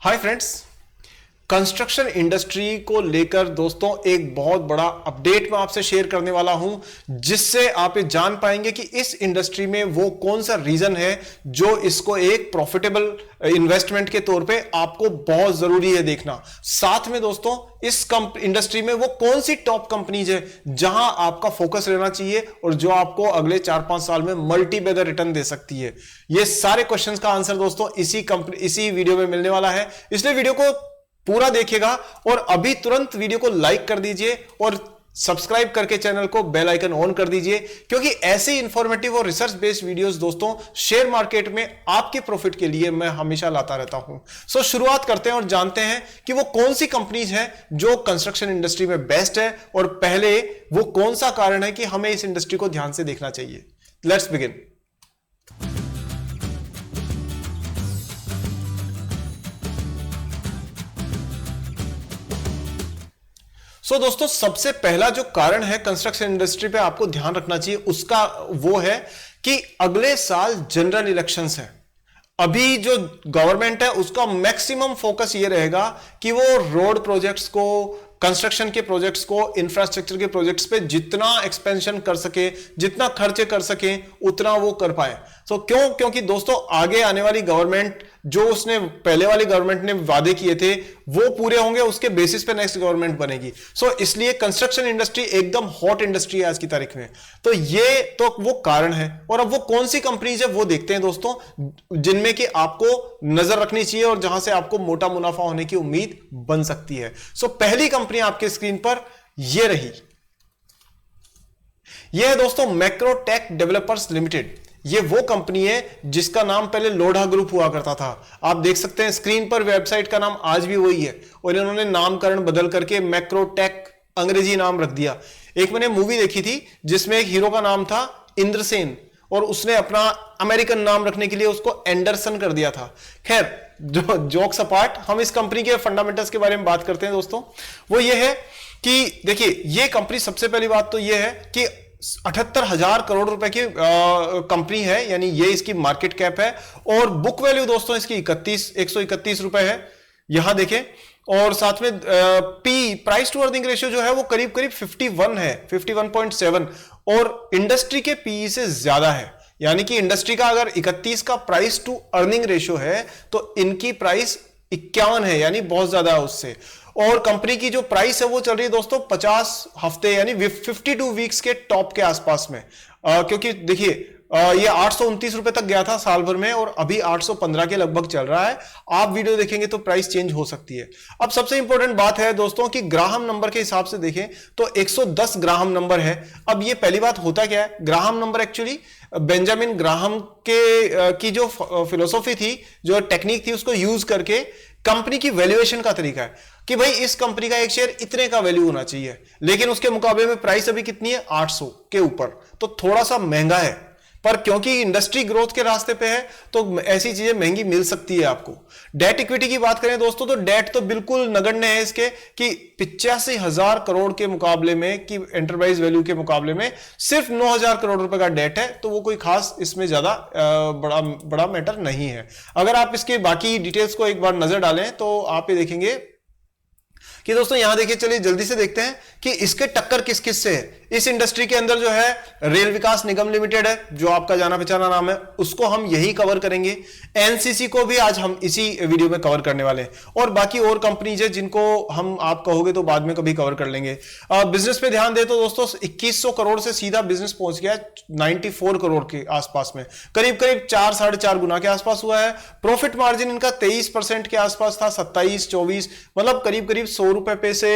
Hi friends, construction industry को लेकर दोस्तों एक बहुत बड़ा अपडेट मैं आपसे शेयर करने वाला हूं, जिससे आप ये जान पाएंगे कि इस इंडस्ट्री में वो कौन सा रीजन है जो इसको एक प्रॉफिटेबल इन्वेस्टमेंट के तौर पे आपको बहुत जरूरी है देखना। साथ में दोस्तों इस इंडस्ट्री में वो कौन सी टॉप कंपनीज है जहां आपका फोकस रहना चाहिए और जो आपको अगले 4-5 साल में मल्टी बेगर रिटर्न दे सकती है। ये सारे क्वेश्चंस का आंसर दोस्तों इसी वीडियो में मिलने वाला है, इसलिए वीडियो को पूरा देखिएगा और अभी तुरंत वीडियो को लाइक कर दीजिए और सब्सक्राइब करके चैनल को बेल आइकन ऑन कर दीजिए, क्योंकि ऐसे इंफॉर्मेटिव और रिसर्च बेस्ड वीडियोस दोस्तों शेयर मार्केट में आपके प्रॉफिट के लिए मैं हमेशा लाता रहता हूं। सो शुरुआत करते हैं और जानते हैं कि वो कौन सी कंपनीज हैं जो कंस्ट्रक्शन इंडस्ट्री में बेस्ट है और पहले वो कौन सा कारण है कि हमें इस इंडस्ट्री को ध्यान से देखना चाहिए। Let's begin. दोस्तों सबसे पहला जो कारण है कंस्ट्रक्शन इंडस्ट्री पे आपको ध्यान रखना चाहिए उसका वो है कि अगले साल जनरल इलेक्शंस है। अभी जो गवर्नमेंट है उसका मैक्सिमम फोकस ये रहेगा कि वो रोड प्रोजेक्ट्स को, कंस्ट्रक्शन के प्रोजेक्ट्स को, इंफ्रास्ट्रक्चर के प्रोजेक्ट्स पे जितना एक्सपेंशन कर सके, जितना खर्चे कर सके उतना वो कर पाए। क्योंकि दोस्तों आगे आने वाली गवर्नमेंट जो उसने पहले वाली गवर्नमेंट ने वादे किए थे वो पूरे होंगे, उसके बेसिस पे नेक्स्ट गवर्नमेंट बनेगी। इसलिए कंस्ट्रक्शन इंडस्ट्री एकदम हॉट इंडस्ट्री है आज की तारीख में। तो ये तो वो कारण है। और अब वो कौन सी कंपनीज है वो देखते हैं दोस्तों, जिनमें कि आपको नजर रखनी चाहिए और जहां से आपको मोटा मुनाफा होने की उम्मीद बन सकती है। पहली कंपनी आपके स्क्रीन पर ये रही, ये है दोस्तों मैक्रोटेक डेवलपर्स लिमिटेड। ये वो कंपनी है जिसका नाम पहले लोढ़ा ग्रुप हुआ करता था। आप देख सकते हैं स्क्रीन पर वेबसाइट का नाम आज भी वही है और इन्होंने नामकरण बदल करके मैक्रोटेक अंग्रेजी नाम रख दिया। एक मैंने मूवी देखी थी जिसमें एक हीरो का नाम था इंद्रसेन और उसने अपना अमेरिकन नाम रखने के लिए उसको एंडरसन कर दिया था। खैर, जो जोक्स अपार्ट, हम इस कंपनी के फंडामेंटल्स के बारे में बात करते हैं दोस्तों। वो ये है कि देखिए ये कंपनी, सबसे पहली बात तो ये है कि 78,000 करोड़ रुपए की कंपनी है, यानी ये इसकी मार्केट कैप है। और बुक वैल्यू दोस्तों इसकी 131 रुपए है, यहां देखें। और साथ में प्राइस टू अर्निंग रेशियो जो है वो करीब करीब 51 है, 51.7, और इंडस्ट्री के पीई से ज्यादा है। यानी कि इंडस्ट्री का अगर 31 का प्राइस टू अर्निंग रेशियो है तो इनकी प्राइस 51 है, यानी बहुत ज्यादा है उससे। और कंपनी की जो प्राइस है वो चल रही है दोस्तों 50 हफ्ते यानी 52 वीक्स के टॉप के आसपास में। क्योंकि देखिए ये 829 रुपए तक गया था साल भर में और अभी 815 के लगभग चल रहा है। आप वीडियो देखेंगे तो प्राइस चेंज हो सकती है। अब सबसे इंपॉर्टेंट बात है दोस्तों कि ग्राहम नंबर के हिसाब से देखें तो 110 ग्राहम नंबर है। अब ये पहली बात होता क्या है, Graham number actually Benjamin Graham की जो फिलोसॉफी थी, जो टेक्निक थी, उसको यूज करके कंपनी की वैल्यूएशन का तरीका है कि भाई इस कंपनी का एक शेयर इतने का वैल्यू होना चाहिए, लेकिन उसके मुकाबले में प्राइस अभी कितनी है, 800 के ऊपर, तो थोड़ा सा महंगा है। पर क्योंकि इंडस्ट्री ग्रोथ के रास्ते पे है तो ऐसी चीजें महंगी मिल सकती है आपको। डेट इक्विटी की बात करें दोस्तों तो डेट तो बिल्कुल नगण्य है इसके, कि 85,000 करोड़ के मुकाबले में, कि एंटरप्राइज वैल्यू के मुकाबले में सिर्फ 9,000 करोड़ रुपए का डेट है। तो वो कोई खास इसमें ज्यादा बड़ा मैटर नहीं है। अगर आप इसके बाकी डिटेल्स को एक बार नजर डालें तो आप ये देखेंगे कि दोस्तों यहां देखिए, चलिए जल्दी से देखते हैं कि इसके टक्कर किस किस से है। इस इंडस्ट्री के अंदर जो है रेल विकास निगम लिमिटेड है, जो आपका जाना पहचाना नाम है, उसको हम यही कवर करेंगे। एनसीसी को भी आज हम इसी वीडियो में कवर करने वाले हैं, और बाकी और कंपनीज है जिनको हम, आप कहोगे तो बाद में कभी कवर कर लेंगे। बिजनेस पे ध्यान दे तो दोस्तों 2100 करोड़ से सीधा बिजनेस पहुंच गया 94 करोड़ के आसपास में, करीब करीब 4-4.5 गुना के आसपास हुआ है। प्रॉफिट मार्जिन इनका 23% के आसपास था, 27-24, मतलब करीब करीब 100 रुपए पैसे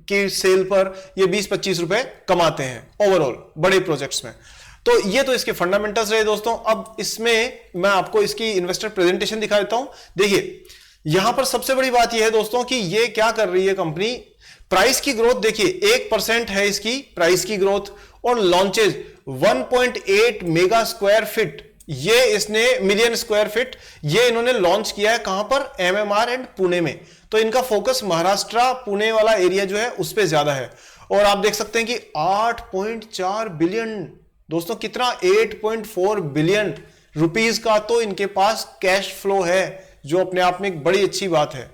की सेल पर ये 20-25 रुपए कमाते हैं ओवरऑल बड़े प्रोजेक्ट्स में। तो ये तो इसके फंडामेंटल्स रहे दोस्तों। अब इसमें मैं आपको इसकी इन्वेस्टर प्रेजेंटेशन दिखा देता हूं। देखिए यहां पर सबसे बड़ी बात यह है दोस्तों कि ये क्या कर रही है कंपनी, प्राइस की ग्रोथ देखिए 1% है इसकी प्राइस की ग्रोथ, और लॉन्चेज 1.8 मेगा स्क्वायर फीट, ये इसने मिलियन स्क्वायर फीट, ये इन्होंने लॉन्च किया है कहां पर, एमएमआर एंड पुणे में। तो इनका फोकस महाराष्ट्र पुणे वाला एरिया जो है उस पर ज्यादा है। और आप देख सकते हैं कि 8.4 बिलियन दोस्तों, कितना 8.4 बिलियन रुपीस का तो इनके पास कैश फ्लो है जो अपने आप में एक बड़ी अच्छी बात है।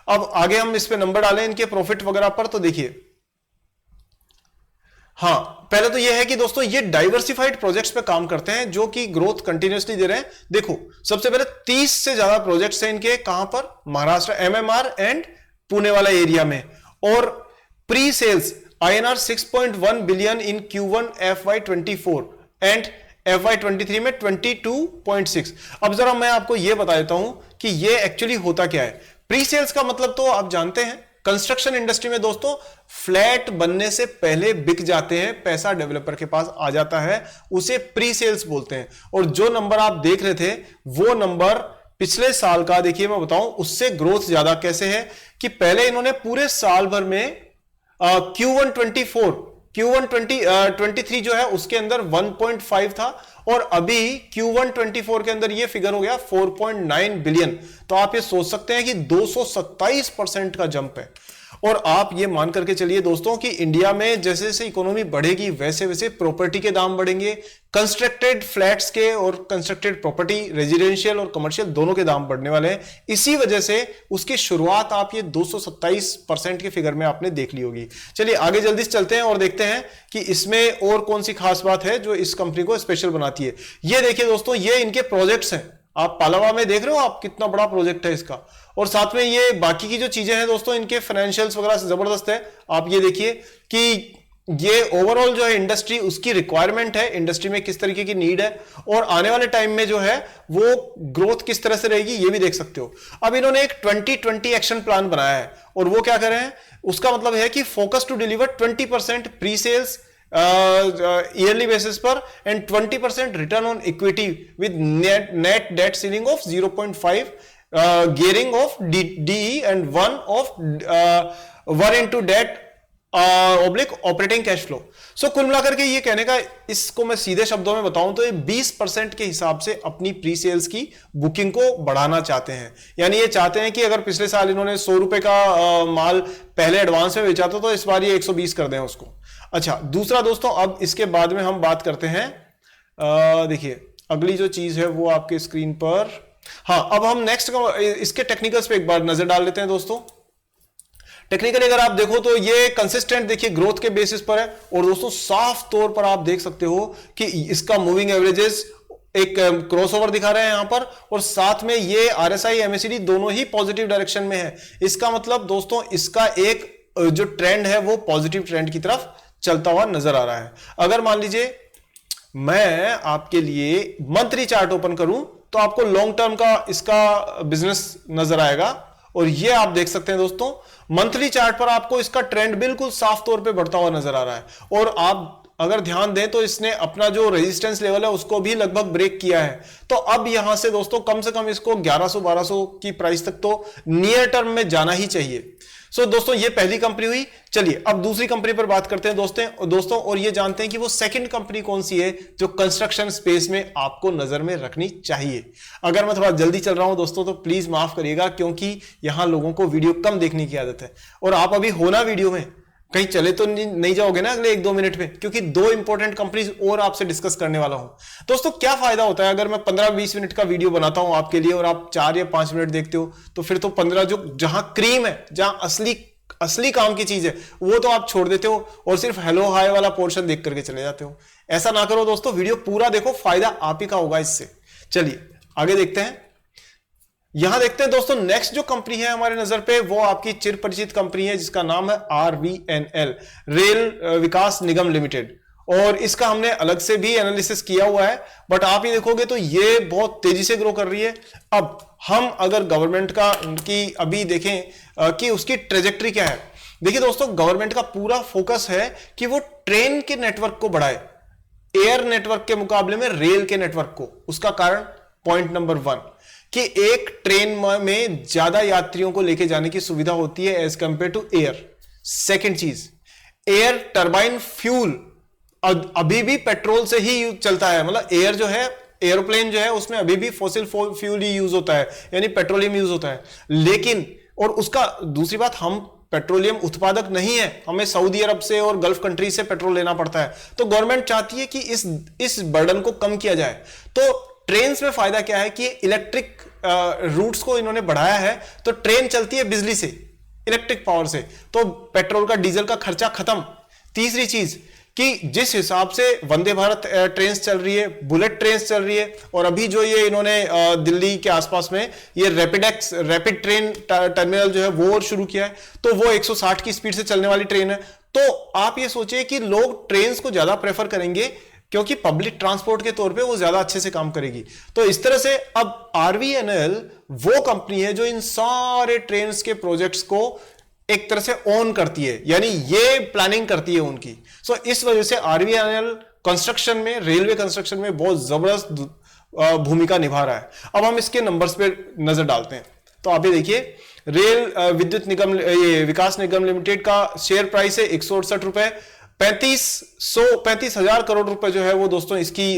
अब आगे हम इस पे नंबर डालें इनके प्रॉफिट वगैरह पर, तो देखिए हाँ, पहले तो यह है कि दोस्तों ये डाइवर्सिफाइड प्रोजेक्ट्स पे काम करते हैं जो कि ग्रोथ कंटिन्यूअसली दे रहे हैं। देखो सबसे पहले 30 से ज्यादा प्रोजेक्ट्स हैं इनके, कहां पर, महाराष्ट्र एमएमआर एंड पुणे वाला एरिया में, और pre sales INR 6.1 billion in Q1 FY24 and FY23 में 22.6। अब जरा मैं आपको यह बता देता हूं कि यह एक्चुअली होता क्या है। प्री सेल्स का मतलब तो आप जानते हैं, कंस्ट्रक्शन इंडस्ट्री में दोस्तों फ्लैट बनने से पहले बिक जाते हैं, पैसा डेवलपर के पास आ जाता है, उसे प्री सेल्स बोलते हैं। और जो नंबर आप देख रहे थे वो नंबर पिछले साल का, देखिए मैं बताऊं उससे ग्रोथ ज्यादा कैसे है कि पहले इन्होंने पूरे साल भर में Q1 23 जो है उसके अंदर 1.5 था, और अभी Q1 24 के अंदर ये फिगर हो गया 4.9 बिलियन। तो आप ये सोच सकते हैं कि 227% का जंप है। और आप ये मान करके चलिए दोस्तों कि इंडिया में जैसे जैसे इकोनॉमी बढ़ेगी वैसे वैसे प्रॉपर्टी के दाम बढ़ेंगे, कंस्ट्रक्टेड फ्लैट्स के और कंस्ट्रक्टेड प्रॉपर्टी रेजिडेंशियल और कमर्शियल दोनों के दाम बढ़ने वाले हैं। इसी वजह से उसकी शुरुआत आप ये 227% के फिगर में आपने देख ली होगी। चलिए आगे जल्दी से चलते हैं और देखते हैं कि इसमें और कौन सी खास बात है जो इस कंपनी को स्पेशल बनाती है। ये देखिए दोस्तों, ये इनके प्रोजेक्ट्स हैं, आप पालावा में देख रहे हो आप कितना बड़ा प्रोजेक्ट है इसका, और साथ में ये बाकी की जो चीजें हैं दोस्तों इनके फाइनेंशियल्स वगैरह से जबरदस्त है। आप ये देखिए कि ये ओवरऑल जो है इंडस्ट्री, उसकी रिक्वायरमेंट है, इंडस्ट्री में किस तरीके की नीड है और आने वाले टाइम में जो है वो ग्रोथ किस तरह से रहेगी ये भी देख सकते हो। अब इन्होंने एक 2020 एक्शन प्लान बनाया है, और वो क्या कर रहे हैं, उसका मतलब है कि focus to deliver 20% pre sales yearly basis पर and 20% return on equity with net debt ceiling of 0.5, gearing of DE and 1 into debt oblique operating cash flow। सो कुल मिलाकर के ये कहने का, इसको मैं सीधे शब्दों में बताऊं तो ये 20% के हिसाब से अपनी प्री सेल्स की बुकिंग को बढ़ाना चाहते हैं। यानी ये चाहते हैं कि अगर पिछले साल इन्होंने 100 रुपए का माल पहले एडवांस में बेचा था तो इस बार ये 120 कर दें उसको। अच्छा, दूसरा दोस्तों, अब इसके बाद में हम बात करते हैं, देखिए अगली जो चीज है वो आपके स्क्रीन पर, हाँ अब हम नेक्स्ट इसके टेक्निकल्स पे एक बार नजर डाल लेते हैं दोस्तों। टेक्निकली अगर आप देखो तो ये कंसिस्टेंट देखिए ग्रोथ के बेसिस पर है, और दोस्तों साफ तौर पर आप देख सकते हो कि इसका मूविंग एवरेजेस एक क्रॉसओवर दिखा रहे हैं यहां पर, और साथ में ये RSI MACD दोनों ही पॉजिटिव डायरेक्शन में है। इसका मतलब दोस्तों इसका एक जो ट्रेंड है वो पॉजिटिव ट्रेंड की तरफ चलता हुआ नजर आ रहा है। अगर मान लीजिए मैं आपके लिए मंथली चार्ट ओपन करूं तो आपको लॉन्ग टर्म का इसका बिजनेस नजर आएगा, और ये आप देख सकते हैं दोस्तों मंथली चार्ट पर आपको इसका ट्रेंड बिल्कुल साफ तौर पे बढ़ता हुआ नजर आ रहा है। और आप अगर ध्यान दें तो इसने अपना जो रेजिस्टेंस लेवल है उसको भी लगभग ब्रेक किया है। तो अब यहां से दोस्तों कम से कम इसको 1100-1200 की प्राइस तक तो नियर टर्म में जाना ही चाहिए। सो दोस्तों ये पहली कंपनी हुई। चलिए अब दूसरी कंपनी पर बात करते हैं दोस्तों, और ये जानते हैं कि वो सेकंड कंपनी कौन सी है जो कंस्ट्रक्शन स्पेस में आपको नजर में रखनी चाहिए। अगर मैं थोड़ा जल्दी चल रहा हूं दोस्तों तो प्लीज माफ करिएगा, क्योंकि यहां लोगों को वीडियो कम देखने की आदत है, और आप अभी हो ना वीडियो में, कहीं चले तो नहीं जाओगे ना अगले 1-2 मिनट में, क्योंकि 2 इंपॉर्टेंट कंपनीज और आपसे डिस्कस करने वाला हूं। दोस्तों क्या फायदा होता है अगर मैं 15-20 मिनट का वीडियो बनाता हूं आपके लिए और आप 4 या 5 मिनट देखते हो, तो फिर तो 15 जो जहां क्रीम है, जहां असली काम की चीज है वो तो आप छोड़ देते हो और सिर्फ हेलो हाय वाला पोर्शन देख करके चले जाते हो। ऐसा ना करो दोस्तों, वीडियो पूरा देखो, फायदा आप ही का होगा इससे। चलिए आगे देखते हैं। यहां देखते हैं दोस्तों नेक्स्ट जो कंपनी है हमारे नजर पे वो आपकी चिर परिचित कंपनी है जिसका नाम है RVNL, रेल विकास निगम लिमिटेड, और इसका हमने अलग से भी एनालिसिस किया हुआ है, बट आप ये देखोगे तो ये बहुत तेजी से ग्रो कर रही है। अब हम अगर गवर्नमेंट की अभी देखें कि उसकी ट्रेजेक्टरी क्या है, देखिए दोस्तों गवर्नमेंट का पूरा फोकस है कि वो ट्रेन के नेटवर्क को बढ़ाए एयर नेटवर्क के मुकाबले में रेल के नेटवर्क को। उसका कारण पॉइंट नंबर 1 कि एक ट्रेन में ज्यादा यात्रियों को लेके जाने की सुविधा होती है as compare to air. Second चीज, एयर टर्बाइन फ्यूल अभी भी पेट्रोल से ही चलता है, मतलब एयर जो है, एरोप्लेन जो है उसमें अभी भी फॉसिल फ्यूल ही यूज होता है, यानी पेट्रोलियम यूज होता है। लेकिन और उसका दूसरी बात, हम पेट्रोलियम उत्पादक नहीं है, हमें सऊदी अरब से और गल्फ कंट्री से पेट्रोल लेना पड़ता है। तो गवर्नमेंट चाहती है कि इस बर्डन को कम किया जाए। तो ट्रेन्स में फायदा क्या है कि इलेक्ट्रिक रूट्स को इन्होंने बढ़ाया है, तो ट्रेन चलती है बिजली से, इलेक्ट्रिक पावर से, तो पेट्रोल का डीजल का खर्चा खत्म। तीसरी चीज कि जिस हिसाब से वंदे भारत ट्रेन चल रही है, बुलेट ट्रेन चल रही है, और अभी जो ये इन्होंने दिल्ली के आसपास में ये रैपिड ट्रेन टर्मिनल जो है वो शुरू किया है, तो वो 160 की स्पीड से चलने वाली ट्रेन है। तो आप ये सोचिए कि लोग ट्रेन को ज्यादा प्रेफर करेंगे क्योंकि पब्लिक ट्रांसपोर्ट के तौर पे वो ज्यादा अच्छे से काम करेगी। तो इस तरह से अब आरवीएनएल वो कंपनी है जो इन सारे ट्रेन के प्रोजेक्ट्स को एक तरह से ओन करती है, यानी ये प्लानिंग करती है उनकी। सो इस वजह से आरवीएनएल कंस्ट्रक्शन में, रेलवे कंस्ट्रक्शन में बहुत जबरदस्त भूमिका निभा रहा है। अब हम इसके नंबर्स पे नजर डालते हैं, तो आप ये देखिए, रेल विद्युत निगम, ये विकास निगम लिमिटेड का शेयर प्राइस है 168 रुपए, 35,000 करोड़ रुपए जो है वो दोस्तों इसकी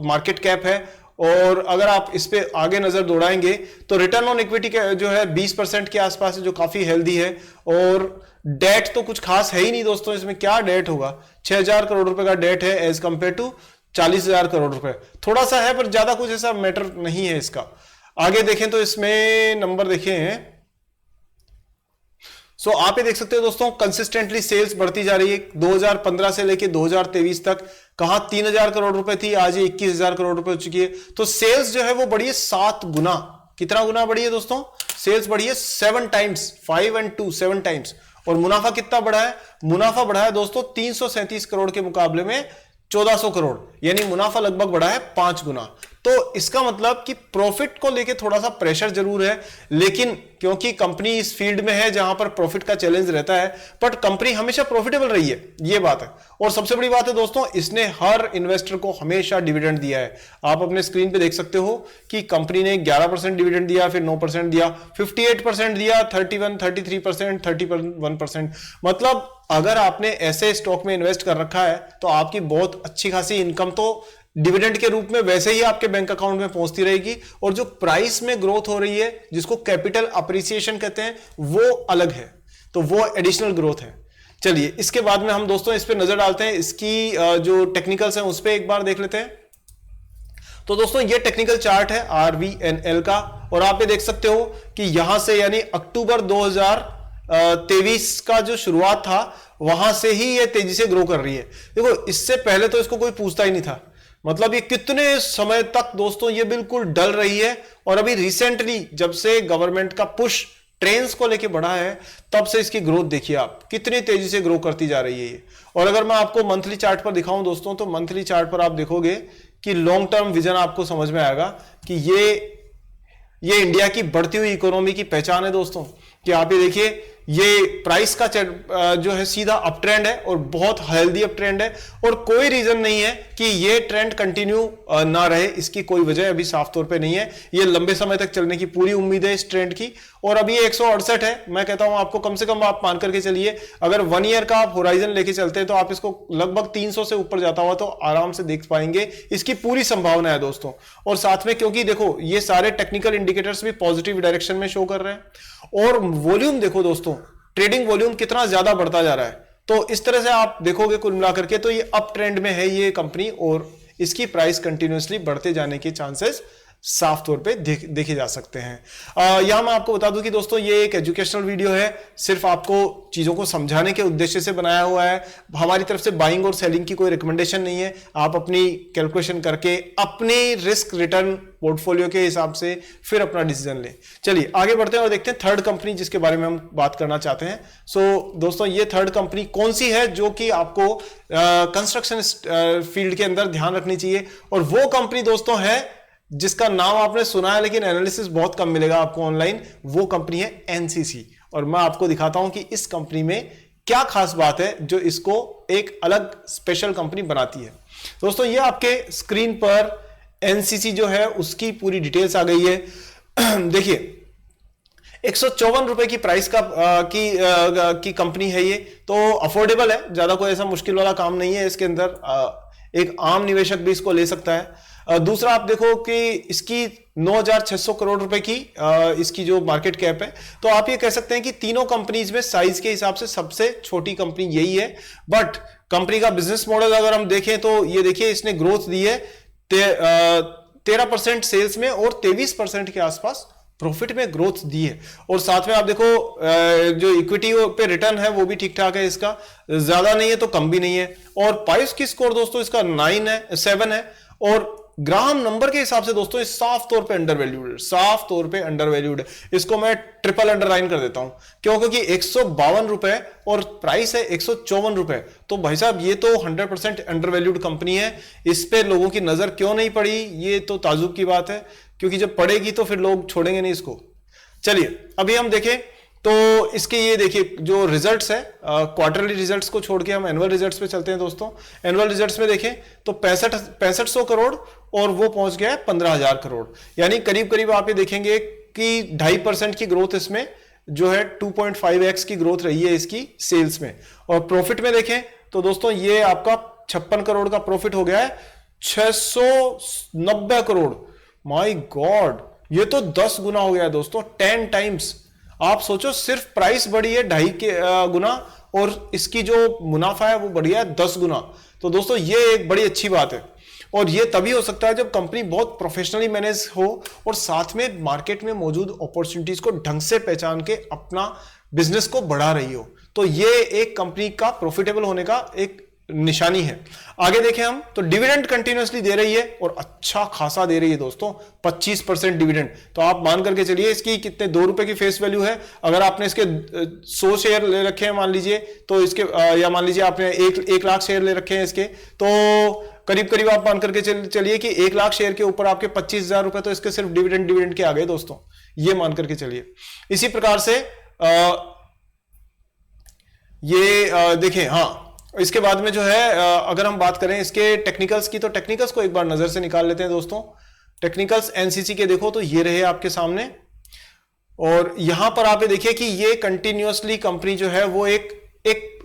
मार्केट कैप है। और अगर आप इस पे आगे नजर दौड़ाएंगे तो रिटर्न ऑन इक्विटी जो है 20% के आसपास है, जो काफी हेल्दी है। और डेट तो कुछ खास है ही नहीं दोस्तों, इसमें क्या डेट होगा, 6,000 करोड़ रुपए का डेट है एज कंपेयर टू 40,000 करोड़ रुपए, थोड़ा सा है पर ज्यादा कुछ ऐसा मैटर नहीं है इसका। आगे देखें तो इसमें नंबर देखें, सो आप ये देख सकते हो दोस्तों, कंसिस्टेंटली सेल्स बढ़ती जा रही है। 2015 से लेके 2023 तक कहां 3,000 करोड़ रुपए थी, आज ये 21,000 करोड़ रुपए हो चुकी है। तो सेल्स जो है वो बढ़ी है 7 गुना। कितना गुना बढ़ी है दोस्तों? सेल्स बढ़ी है 7 टाइम्स, 5 and 2 7 टाइम्स। और मुनाफा कितना बढ़ा है? मुनाफा बढ़ा है दोस्तों 337 करोड़ के मुकाबले में 1400 करोड़, यानी मुनाफा लगभग बढ़ा है 5 गुना। तो इसका मतलब कि प्रॉफिट को लेके थोड़ा सा प्रेशर जरूर है, लेकिन क्योंकि कंपनी इस फील्ड में है जहां पर प्रॉफिट का चैलेंज रहता है, बट कंपनी हमेशा प्रॉफिटेबल रही है, ये बात है। और सबसे बड़ी बात है दोस्तों, इसने हर इन्वेस्टर को हमेशा डिविडेंड दिया है। आप अपने स्क्रीन पे देख सकते हो कि कंपनी ने 11% डिविडेंड दिया, फिर 9% दिया, 58% दिया, 31, 33%, 31%। मतलब अगर आपने ऐसे स्टॉक में इन्वेस्ट कर रखा है तो आपकी बहुत अच्छी खासी इनकम तो डिविडेंड के रूप में वैसे ही आपके बैंक अकाउंट में पहुंचती रहेगी। और जो प्राइस में ग्रोथ हो रही है, जिसको कैपिटल अप्रिसिएशन कहते हैं, वो अलग है, तो वो एडिशनल ग्रोथ है। चलिए इसके बाद में हम दोस्तों इस पे नजर डालते हैं, इसकी जो टेक्निकल्स हैं उस पे एक बार देख लेते हैं। तो दोस्तों ये टेक्निकल चार्ट है आरवीएनएल का, और आप ये देख सकते हो कि यहां से यानी अक्टूबर 2023 का जो शुरुआत था वहां से ही ये तेजी से ग्रो कर रही है। देखो इससे पहले तो इसको कोई पूछता ही नहीं था, मतलब ये कितने समय तक दोस्तों ये बिल्कुल डल रही है। और अभी रिसेंटली जब से गवर्नमेंट का पुश ट्रेन्स को लेके बढ़ा है, तब से इसकी ग्रोथ देखिए आप, कितनी तेजी से ग्रो करती जा रही है ये। और अगर मैं आपको मंथली चार्ट पर दिखाऊं दोस्तों, तो मंथली चार्ट पर आप देखोगे कि लॉन्ग टर्म विजन आपको समझ में आएगा कि ये इंडिया की बढ़ती हुई इकोनॉमी की पहचान है दोस्तों। कि आप ये देखिए, ये प्राइस का जो है सीधा अप ट्रेंड है और बहुत हेल्दी अप ट्रेंड है, और कोई रीजन नहीं है कि ये ट्रेंड कंटिन्यू ना रहे। इसकी कोई वजह अभी साफ तौर पे नहीं है, ये लंबे समय तक चलने की पूरी उम्मीद है इस ट्रेंड की। और अभी ये 168 है, मैं कहता हूं आपको कम से कम आप मान करके चलिए, अगर 1 ईयर का आप होराइजन लेके चलते हैं तो आप इसको लगभग 300 से ऊपर जाता हुआ तो आराम से देख पाएंगे, इसकी पूरी संभावना है दोस्तों। और साथ में क्योंकि देखो ये सारे टेक्निकल इंडिकेटर्स भी पॉजिटिव डायरेक्शन में शो कर रहे हैं, और वॉल्यूम देखो दोस्तों, ट्रेडिंग वॉल्यूम कितना ज्यादा बढ़ता जा रहा है। तो इस तरह से आप देखोगे कुल मिलाकर के तो ये अप ट्रेंड में है ये कंपनी, और इसकी प्राइस कंटिन्यूअसली बढ़ते जाने के चांसेस साफ तौर पे देखे जा सकते हैं। यहां मैं आपको बता दूं कि दोस्तों ये एक एजुकेशनल वीडियो है, सिर्फ आपको चीजों को समझाने के उद्देश्य से बनाया हुआ है। हमारी तरफ से बाइंग और सेलिंग की कोई रिकमेंडेशन नहीं है। आप अपनी कैलकुलेशन करके अपने रिस्क रिटर्न पोर्टफोलियो के हिसाब से फिर अपना डिसीजन लें। चलिए आगे बढ़ते हैं और देखते हैं थर्ड कंपनी जिसके बारे में हम बात करना चाहते हैं। सो दोस्तों ये थर्ड कंपनी कौन सी है जो कि आपको कंस्ट्रक्शन फील्ड के अंदर ध्यान रखनी चाहिए, और वो कंपनी दोस्तों है जिसका नाम आपने सुना है लेकिन एनालिसिस बहुत कम मिलेगा आपको ऑनलाइन। वो कंपनी है एनसीसी, और मैं आपको दिखाता हूं कि इस कंपनी में क्या खास बात है जो इसको एक अलग स्पेशल कंपनी बनाती है। दोस्तों ये आपके स्क्रीन पर एनसीसी जो है उसकी पूरी डिटेल्स आ गई है। देखिए 154 रुपए की प्राइस की कंपनी है ये, तो अफोर्डेबल है, ज्यादा कोई ऐसा मुश्किल वाला काम नहीं है इसके अंदर। एक आम निवेशक भी इसको ले सकता है। दूसरा आप देखो कि इसकी 9,600 करोड़ रुपए की इसकी जो मार्केट कैप है, तो आप ये कह सकते हैं कि तीनों कंपनीज में साइज के हिसाब से सबसे छोटी कंपनी यही है। बट कंपनी का बिजनेस मॉडल अगर हम देखें तो ये देखिए इसने ग्रोथ दी है 13% सेल्स में और 23% के आसपास प्रॉफिट में ग्रोथ दी है। और साथ में आप देखो जो इक्विटी पे रिटर्न है वो भी ठीक ठाक है, इसका ज्यादा नहीं है तो कम भी नहीं है। और पाइस की स्कोर दोस्तों इसका 7 है। और ग्राहम नंबर के हिसाब से दोस्तों इस साफ तौर पे अंडर वैल्यूड है, साफ तौर पे अंडर वैल्यूड है। इसको मैं ट्रिपल अंडरलाइन कर देता हूं, क्यों? क्योंकि 152 रुपए और प्राइस है 154 रुपए। तो भाई साहब ये तो 100% अंडर वैल्यूड कंपनी है। इस पे लोगों की नजर क्यों नहीं पड़ी, ये तो ताजुब की बात है, क्योंकि जब पड़ेगी तो फिर लोग छोड़ेंगे नहीं इसको। चलिए अभी हम देखें तो इसके ये देखिए जो रिजल्ट्स है, क्वार्टरली रिजल्ट्स को छोड़ के हम एनुअल रिजल्ट्स पे चलते हैं दोस्तों। एनुअल रिजल्ट्स में देखें तो 6500 करोड़ और वो पहुंच गया है 15,000 करोड़, यानी करीब करीब आप ये देखेंगे कि 2.5% की ग्रोथ इसमें जो है 2.5x की ग्रोथ रही है इसकी सेल्स में। और प्रॉफिट में देखें तो दोस्तों ये आपका 56 करोड़ का प्रॉफिट हो गया है 690 करोड़। माय गॉड, ये तो 10 गुना हो गया है दोस्तों, 10 टाइम्स। आप सोचो सिर्फ प्राइस बढ़ी है 2.5 गुना और इसकी जो मुनाफा है वो बढ़िया है 10 गुना। तो दोस्तों ये एक बड़ी अच्छी बात है। और ये तभी हो सकता है जब कंपनी बहुत प्रोफेशनली मैनेज हो और साथ में मार्केट में मौजूद अपॉर्चुनिटीज को ढंग से पहचान के अपना बिजनेस को बढ़ा रही हो। तो ये एक कंपनी का प्रॉफिटेबल होने का एक निशानी है। आगे देखें हम तो डिविडेंड कंटिन्यूअसली दे रही है और अच्छा खासा दे रही है दोस्तों, 25% डिविडेंड। तो आप मान करके चलिए इसकी कितने 2 रुपए की फेस वैल्यू है। अगर आपने इसके 100 शेयर ले रखे हैं मान लीजिए, तो इसके या मान लीजिए आपने 1 लाख शेयर ले रखे हैं इसके, तो करीब करीब आप मान करके चलिए कि 1 लाख शेयर के ऊपर आपके 25,000 रुपए तो इसके सिर्फ डिविडेंड के आ गए दोस्तों, ये मान करके चलिए। इसी प्रकार से ये देखें, हाँ इसके बाद में जो है अगर हम बात करें इसके टेक्निकल्स की, तो टेक्निकल्स को एक बार नजर से निकाल लेते हैं दोस्तों। टेक्निकल्स एनसीसी के देखो तो ये रहे आपके सामने, और यहां पर आप ये देखिए कि ये कंटिन्यूअसली कंपनी जो है वो एक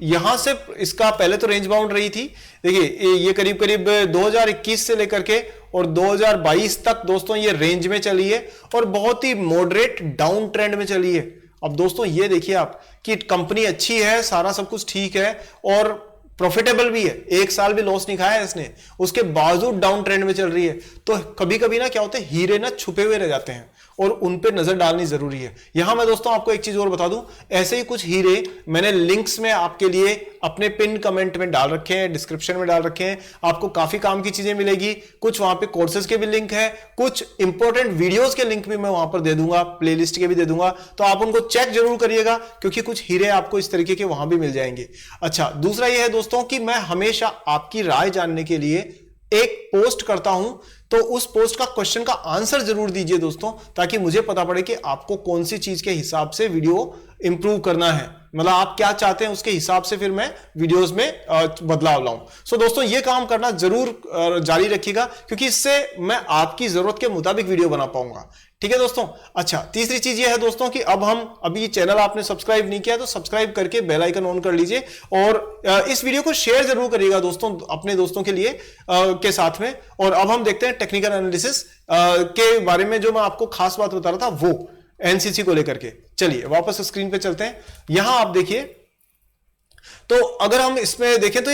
यहां से इसका पहले तो रेंज बाउंड रही थी। देखिए ये करीब करीब 2021 से लेकर के और 2022 तक दोस्तों ये रेंज में चली है और बहुत ही मॉडरेट डाउन ट्रेंड में चली है। अब दोस्तों ये देखिए आप कि कंपनी अच्छी है, सारा सब कुछ ठीक है और प्रॉफिटेबल भी है, 1 साल भी लॉस नहीं खाया है इसने, उसके बावजूद डाउन ट्रेंड में चल रही है। तो कभी कभी ना क्या होते हैं, हीरे ना छुपे हुए रह जाते हैं और उन पे नजर डालनी जरूरी है। यहां मैं दोस्तों आपको एक चीज और बता दूं, ऐसे ही कुछ हीरे मैंने लिंक्स में आपके लिए अपने पिन कमेंट में डाल रखे हैं, डिस्क्रिप्शन में डाल रखे हैं, आपको काफी काम की चीजें मिलेगी। कुछ वहां पे कोर्सेज के भी लिंक है, कुछ इंपॉर्टेंट वीडियोस के लिंक भी मैं वहां पर दे दूंगा, प्लेलिस्ट के भी दे दूंगा, तो आप उनको चेक जरूर करिएगा क्योंकि कुछ हीरे आपको इस तरीके के वहां भी मिल जाएंगे। अच्छा, दूसरा यह है दोस्तों कि मैं हमेशा आपकी राय जानने के लिए एक पोस्ट करता हूं, तो उस पोस्ट का क्वेश्चन का आंसर जरूर दीजिए दोस्तों, ताकि मुझे पता पड़े कि आपको कौन सी चीज के हिसाब से वीडियो इंप्रूव करना है, मतलब आप क्या चाहते हैं उसके हिसाब से फिर मैं वीडियोस में बदलाव लाऊं। सो दोस्तों ये काम करना जरूर जारी रखिएगा क्योंकि इससे मैं आपकी जरूरत के मुताबिक वीडियो बना पाऊंगा। ठीक है दोस्तों। अच्छा, तीसरी चीज ये है दोस्तों कि अब हम अभी चैनल आपने सब्सक्राइब नहीं किया तो सब्सक्राइब करके बेल आइकन ऑन कर लीजिए और इस वीडियो को शेयर जरूर करिएगा दोस्तों अपने दोस्तों के लिए के साथ में। और अब हम देखते हैं टेक्निकल एनालिसिस के बारे में, जो मैं आपको खास बात बता रहा था वो एनसीसी को लेकर के। चलिए वापस स्क्रीन पे चलते हैं। यहां आप देखिए तो अगर हम इसमें देखें तो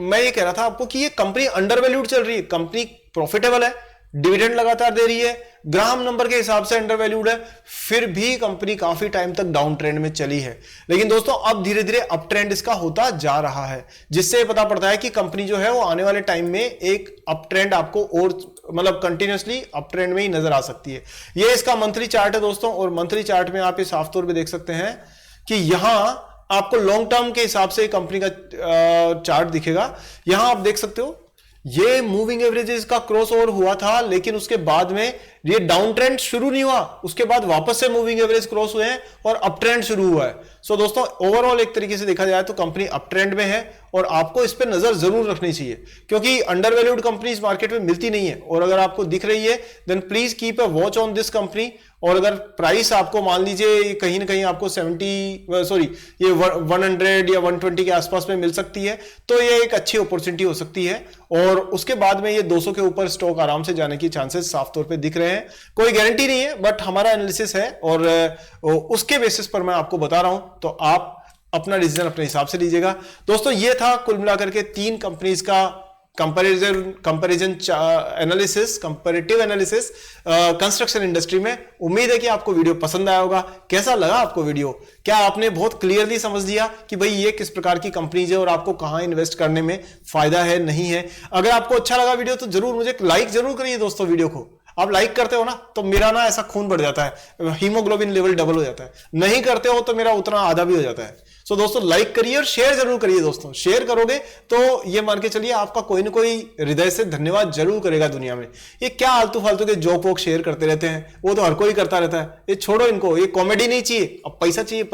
मैं ये कह रहा था आपको कि ये कंपनी अंडर वैल्यूड चल रही है, कंपनी प्रॉफिटेबल है, डिविडेंड लगातार दे रही है, ग्राहम नंबर के हिसाब से अंडर वैल्यूड है, फिर भी कंपनी काफी टाइम तक डाउन ट्रेंड में चली है। लेकिन दोस्तों अब धीरे धीरे अप ट्रेंड इसका होता जा रहा है, जिससे पता पड़ता है कि कंपनी जो है वो आने वाले टाइम में एक अप ट्रेंड आपको और मतलब कंटिन्यूअसली अप ट्रेंड में ही नजर आ सकती है। ये इसका मंथली चार्ट है दोस्तों, और मंथली चार्ट में आप ये साफ तौर पर देख सकते हैं कि यहां आपको लॉन्ग टर्म के हिसाब से कंपनी का चार्ट दिखेगा। यहां आप देख सकते हो ये मूविंग एवरेजेस का क्रॉस ओवर हुआ था, लेकिन उसके बाद में ये डाउन ट्रेंड शुरू नहीं हुआ, उसके बाद वापस से मूविंग एवरेज क्रॉस हुए हैं और अप ट्रेंड शुरू हुआ है। सो दोस्तों ओवरऑल एक तरीके से देखा जाए तो कंपनी अप ट्रेंड में है और आपको इस पे नजर जरूर रखनी चाहिए क्योंकि अंडर वैल्यूड कंपनी इस मार्केट में मिलती नहीं है। और अगर आपको दिख रही है then please keep a watch on this company. और अगर प्राइस आपको मान लीजिए कहीं ना कहीं आपको 100 या 120 के आसपास में मिल सकती है, तो ये एक अच्छी अपॉर्चुनिटी हो सकती है। और उसके बाद में ये 200 के ऊपर स्टॉक आराम से जाने की चांसेस साफ तौर पे दिख रहे हैं। कोई गारंटी नहीं है, बट हमारा एनालिसिस है और उसके बेसिस पर मैं आपको बता रहा हूं, तो आप अपना डिसीजन अपने हिसाब से लीजिएगा। दोस्तों ये था कुल मिलाकर के 3 कंपनीज का comparison analysis, comparative analysis construction industry में। उम्मीद है कि आपको वीडियो पसंद आया होगा। कैसा लगा आपको वीडियो? क्या आपने बहुत क्लियरली समझ लिया कि भाई ये किस प्रकार की कंपनीज है और आपको कहां इन्वेस्ट करने में फायदा है, नहीं है? अगर आपको अच्छा लगा वीडियो तो जरूर मुझे लाइक जरूर करिए दोस्तों। वीडियो को आप लाइक करते हो ना तो मेरा ना ऐसा खून बढ़ जाता है, हीमोग्लोबिन लेवल डबल हो जाता है। नहीं करते हो तो मेरा उतना आधा भी हो जाता है। सो दोस्तों लाइक करिए और शेयर जरूर करिए दोस्तों। शेयर करोगे तो ये मान के चलिए आपका कोई ना कोई हृदय से धन्यवाद जरूर करेगा दुनिया में। ये क्या आलतू फालतू के जोक वोक शेयर करते रहते हैं, वो तो हर कोई करता रहता है। ये छोड़ो इनको, ये कॉमेडी नहीं चाहिए, अब पैसा चाहिए।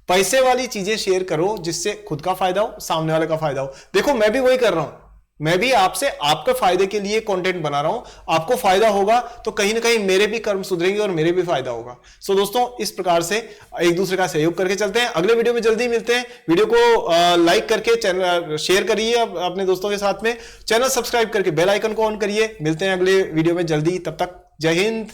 पैसे वाली चीजें शेयर करो जिससे खुद का फायदा हो, सामने वाले का फायदा हो। देखो मैं भी वही कर रहा हूं, मैं भी आपसे आपके फायदे के लिए कंटेंट बना रहा हूं। आपको फायदा होगा तो कहीं ना कहीं मेरे भी कर्म सुधरेंगे और मेरे भी फायदा होगा। सो दोस्तों इस प्रकार से एक दूसरे का सहयोग करके चलते हैं। अगले वीडियो में जल्दी मिलते हैं। वीडियो को लाइक करके चैनल शेयर करिए अपने दोस्तों के साथ में, चैनल सब्सक्राइब करके बेल आइकन को ऑन करिए। मिलते हैं अगले वीडियो में जल्दी, तब तक जय हिंद।